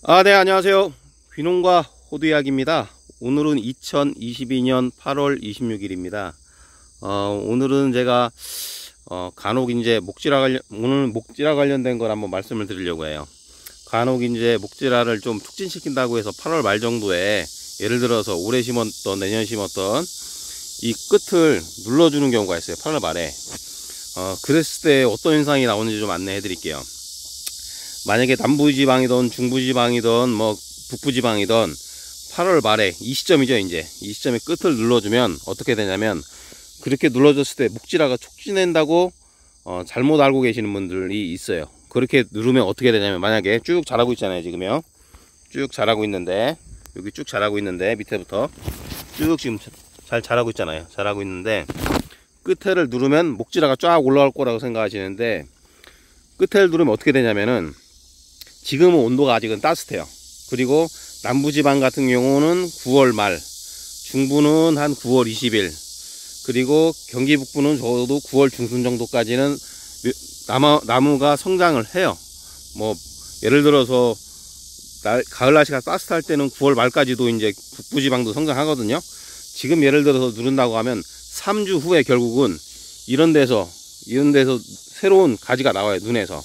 네, 안녕하세요. 귀농과 호두 이야기입니다. 오늘은 2022년 8월 26일입니다. 오늘은 제가 간혹 이제 오늘 목질화 관련된 걸 한번 말씀을 드리려고 해요. 간혹 이제 목질화를 좀 촉진시킨다고 해서 8월 말 정도에 예를 들어서 올해 심었던 내년 심었던 이 끝을 눌러주는 경우가 있어요. 8월 말에. 그랬을 때 어떤 현상이 나오는지 좀 안내해 드릴게요. 만약에 남부지방이든 중부지방이든 뭐 북부지방이든 8월 말에 이 시점이죠. 이제 이 시점에 끝을 눌러주면 어떻게 되냐면, 그렇게 눌러줬을 때 목질화가 촉진된다고 잘못 알고 계시는 분들이 있어요. 그렇게 누르면 어떻게 되냐면, 만약에 쭉 자라고 있잖아요. 지금요, 쭉 자라고 있는데, 여기 쭉 자라고 있는데 밑에부터 쭉 지금 잘 자라고 있잖아요. 자라고 있는데 끝에를 누르면 목질화가 쫙 올라갈 거라고 생각하시는데, 끝에를 누르면 어떻게 되냐면은, 지금은 온도가 아직은 따뜻해요. 그리고 남부지방 같은 경우는 9월 말, 중부는 한 9월 20일, 그리고 경기 북부는 적어도 9월 중순 정도까지는 나무가 성장을 해요. 뭐 예를 들어서 가을 날씨가 따뜻할 때는 9월 말까지도 이제 북부지방도 성장하거든요. 지금 예를 들어서 누른다고 하면 3주 후에 결국은 이런 데서 새로운 가지가 나와요, 눈에서.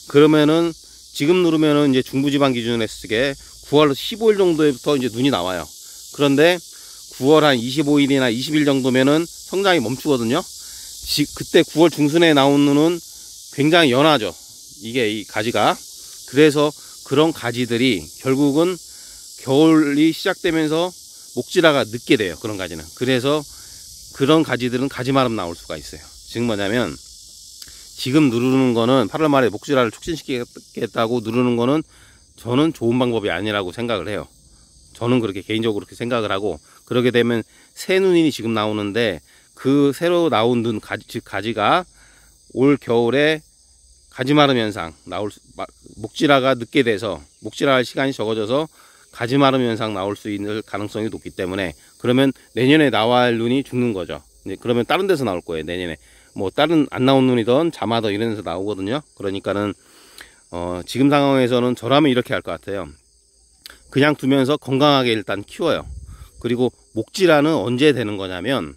그러면은 지금 누르면은 이제 중부지방 기준으로 했을 때 9월 15일 정도부터 이제 눈이 나와요. 그런데 9월 한 25일이나 20일 정도면은 성장이 멈추거든요. 그때 9월 중순에 나온 눈은 굉장히 연하죠, 이게 이 가지가. 그래서 그런 가지들이 결국은 겨울이 시작되면서 목질화가 늦게 돼요, 그런 가지는. 그래서 그런 가지들은 가지마름 나올 수가 있어요. 지금 뭐냐면, 지금 누르는 거는 8월 말에 목질화를 촉진시키겠다고 누르는 거는 저는 좋은 방법이 아니라고 생각을 해요. 저는 그렇게 개인적으로 그렇게 생각을 하고, 그러게 되면 새 눈이 지금 나오는데 그 새로 나온 눈 즉 가지가 올 겨울에 가지마름 현상 목질화가 늦게 돼서 목질화할 시간이 적어져서 가지마름 현상 나올 수 있는 가능성이 높기 때문에, 그러면 내년에 나와야 할 눈이 죽는 거죠. 그러면 다른 데서 나올 거예요, 내년에. 뭐 다른 안 나온 눈이든 자마든 이런 데서 나오거든요. 그러니까는 지금 상황에서는 저라면 이렇게 할 것 같아요. 그냥 두면서 건강하게 일단 키워요. 그리고 목질화는 언제 되는 거냐면,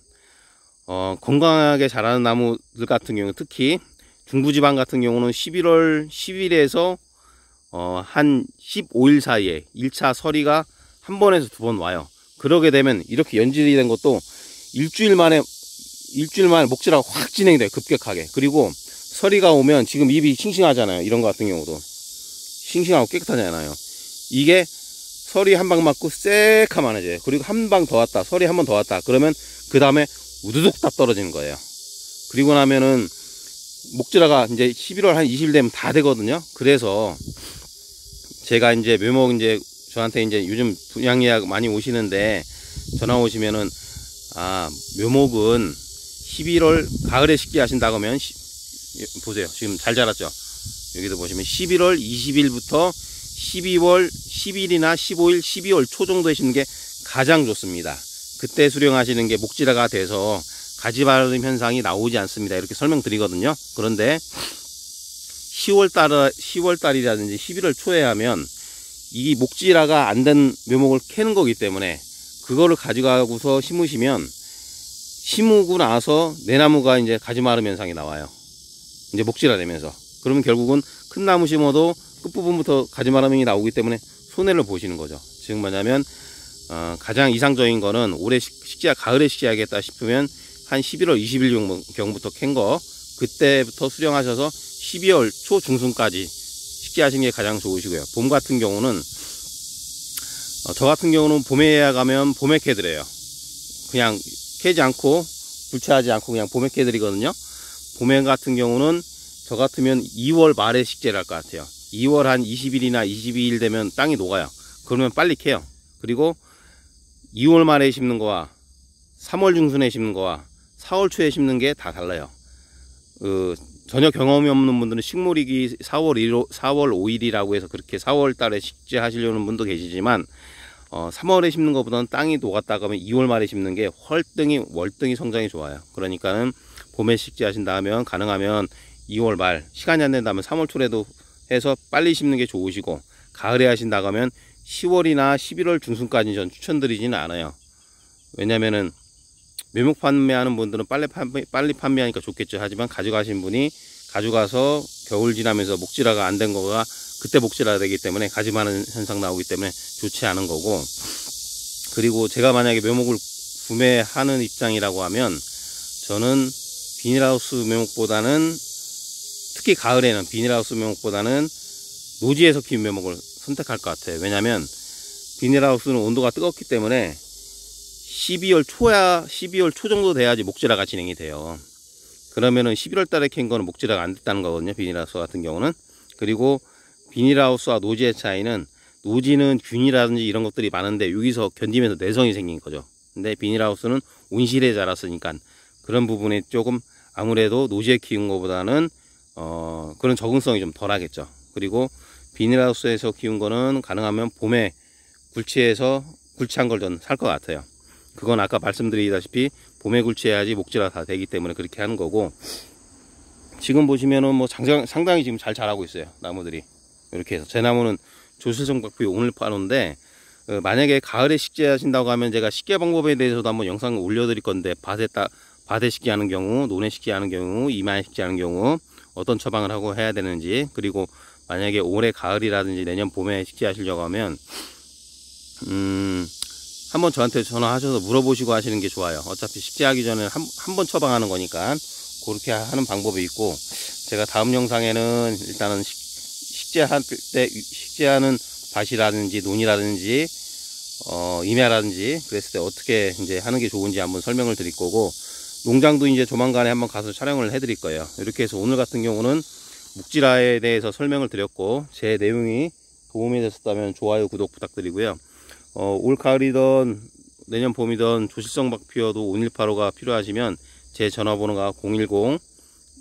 건강하게 자라는 나무들 같은 경우, 특히 중부지방 같은 경우는 11월 10일에서 한 15일 사이에 1차 서리가 한 번에서 두 번 와요. 그러게 되면 이렇게 연질이 된 것도 일주일 만에 목질화가 확 진행이 돼요, 급격하게. 그리고 서리가 오면 지금 잎이 싱싱하잖아요. 이런 거 같은 경우도 싱싱하고 깨끗하잖아요. 이게 서리 한 방 맞고 새카만해져요. 그리고 한 방 더 왔다, 서리 한 번 더 왔다, 그러면 그 다음에 우두둑 다 떨어지는 거예요. 그리고 나면은 목질화가 이제 11월 한 20일 되면 다 되거든요. 그래서 제가 이제 묘목, 이제 저한테 이제 요즘 분양 예약 많이 오시는데, 전화 오시면은 묘목은 11월 가을에 식재 하신다고 하면 보세요, 지금 잘 자랐죠. 여기도 보시면 11월 20일부터 12월 10일이나 15일 12월 초 정도에 심는 게 가장 좋습니다. 그때 수령하시는 게 목질화가 돼서 가지마름 현상이 나오지 않습니다, 이렇게 설명드리거든요. 그런데 10월달이라든지 11월 초에 하면 이 목질화가 안 된 묘목을 캐는 거기 때문에, 그거를 가져가고서 심으시면 심으고 나서 내 나무가 이제 가지마름 현상이 나와요, 이제 목질화 되면서. 그러면 결국은 큰 나무 심어도 끝부분부터 가지마름이 나오기 때문에 손해를 보시는 거죠. 즉 뭐냐면, 가장 이상적인 거는 올해 가을에 식재하겠다 싶으면 한 11월 20일 경부터 캔 거, 그때부터 수령하셔서 12월 초 중순까지 식재하시는 게 가장 좋으시고요. 봄 같은 경우는 저 같은 경우는 봄에 예약하면 봄에 캐드려요. 그냥 캐지 않고 불체하지 않고 그냥 봄에 캐드리거든요. 봄에 같은 경우는 저 같으면 2월 말에 식재를 할 것 같아요. 2월 한 20일이나 22일 되면 땅이 녹아요. 그러면 빨리 캐요. 그리고 2월 말에 심는 거와 3월 중순에 심는 거와 4월 초에 심는 게 다 달라요. 전혀 경험이 없는 분들은 식물이기 4월 5일이라고 해서 그렇게 4월 달에 식재 하시려는 분도 계시지만, 3월에 심는 것보다는 땅이 녹았다가 하면 2월 말에 심는 게 월등히 성장이 좋아요. 그러니까는 봄에 식재 하신다 하면 가능하면 2월 말, 시간이 안 된다면 3월 초라도 해서 빨리 심는 게 좋으시고, 가을에 하신다고 하면 10월이나 11월 중순까지 전 추천드리지는 않아요. 왜냐면은 묘목 판매하는 분들은 빨리 판매하니까 좋겠죠. 하지만 가져가신 분이 가져가서 겨울 지나면서 목질화가 안 된 거가 그때 목질화 되기 때문에 가지마는 현상 나오기 때문에 좋지 않은 거고, 그리고 제가 만약에 묘목을 구매하는 입장이라고 하면 저는 비닐하우스 묘목보다는, 특히 가을에는 비닐하우스 묘목보다는 노지에서 키운 묘목을 선택할 것 같아요. 왜냐면 비닐하우스는 온도가 뜨겁기 때문에 12월 초 정도 돼야지 목질화가 진행이 돼요. 그러면은 11월 달에 캔 거는 목질화가 안 됐다는 거거든요, 비닐하우스 같은 경우는. 그리고 비닐하우스와 노지의 차이는, 노지는 균이라든지 이런 것들이 많은데 여기서 견디면서 내성이 생긴 거죠. 근데 비닐하우스는 온실에 자랐으니까 그런 부분이 조금 아무래도 노지에 키운 것보다는 그런 적응성이 좀 덜 하겠죠. 그리고 비닐하우스에서 키운 거는 가능하면 봄에 굴치한 걸 전 살 것 같아요. 그건 아까 말씀드리다시피 봄에 굴치해야지 목질화 다 되기 때문에 그렇게 하는 거고, 지금 보시면은 뭐 상당히 지금 잘 자라고 있어요, 나무들이. 이렇게 해서 제 나무는 조실성 박피 오늘파로인데, 만약에 가을에 식재하신다고 하면 제가 식재 방법에 대해서도 한번 영상을 올려드릴 건데, 밭에 식재하는 경우, 논에 식재하는 경우, 이마에 식재하는 경우 어떤 처방을 하고 해야 되는지, 그리고 만약에 올해 가을이라든지 내년 봄에 식재하시려고 하면 한번 저한테 전화하셔서 물어보시고 하시는 게 좋아요. 어차피 식재하기 전에 한 번 처방하는 거니까 그렇게 하는 방법이 있고, 제가 다음 영상에는 일단은 식재할 때 식재하는 밭이라든지 논이라든지 임야라든지 그랬을 때 어떻게 이제 하는 게 좋은지 한번 설명을 드릴 거고, 농장도 이제 조만간에 한번 가서 촬영을 해 드릴 거예요. 이렇게 해서 오늘 같은 경우는 묵질화에 대해서 설명을 드렸고, 제 내용이 도움이 됐었다면 좋아요, 구독 부탁드리고요. 올 가을이든 내년 봄이든 조실성 박피어도 5185가 필요하시면 제 전화번호가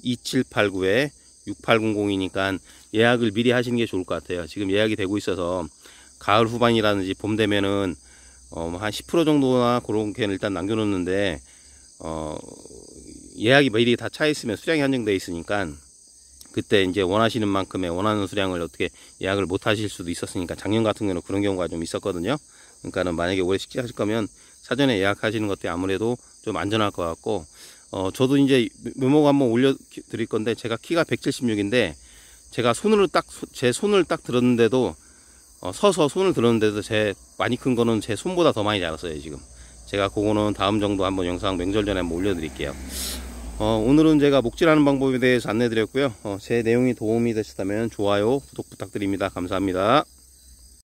010-2789-6800이니까 예약을 미리 하시는 게 좋을 것 같아요. 지금 예약이 되고 있어서 가을 후반이라든지 봄 되면은 한 10% 정도나 그렇게 일단 남겨놓는데, 예약이 미리 다 차 있으면 수량이 한정되어 있으니까 그때 이제 원하시는 만큼의 원하는 수량을 어떻게 예약을 못 하실 수도 있었으니까, 작년 같은 경우는 그런 경우가 좀 있었거든요. 그러니까는 만약에 올해 식재하실 거면 사전에 예약하시는 것도 아무래도 좀 안전할 것 같고, 저도 이제 묘목 한번 올려 드릴 건데, 제가 키가 176인데 제가 제 손을 딱 들었는데도 서서 손을 들었는데도 많이 큰 거는 제 손보다 더 많이 자랐어요. 지금 제가 그거는 다음 정도 한번 영상 명절 전에 한번 올려 드릴게요. 오늘은 제가 목질하는 방법에 대해서 안내 드렸고요. 제 내용이 도움이 되셨다면 좋아요, 구독 부탁드립니다. 감사합니다.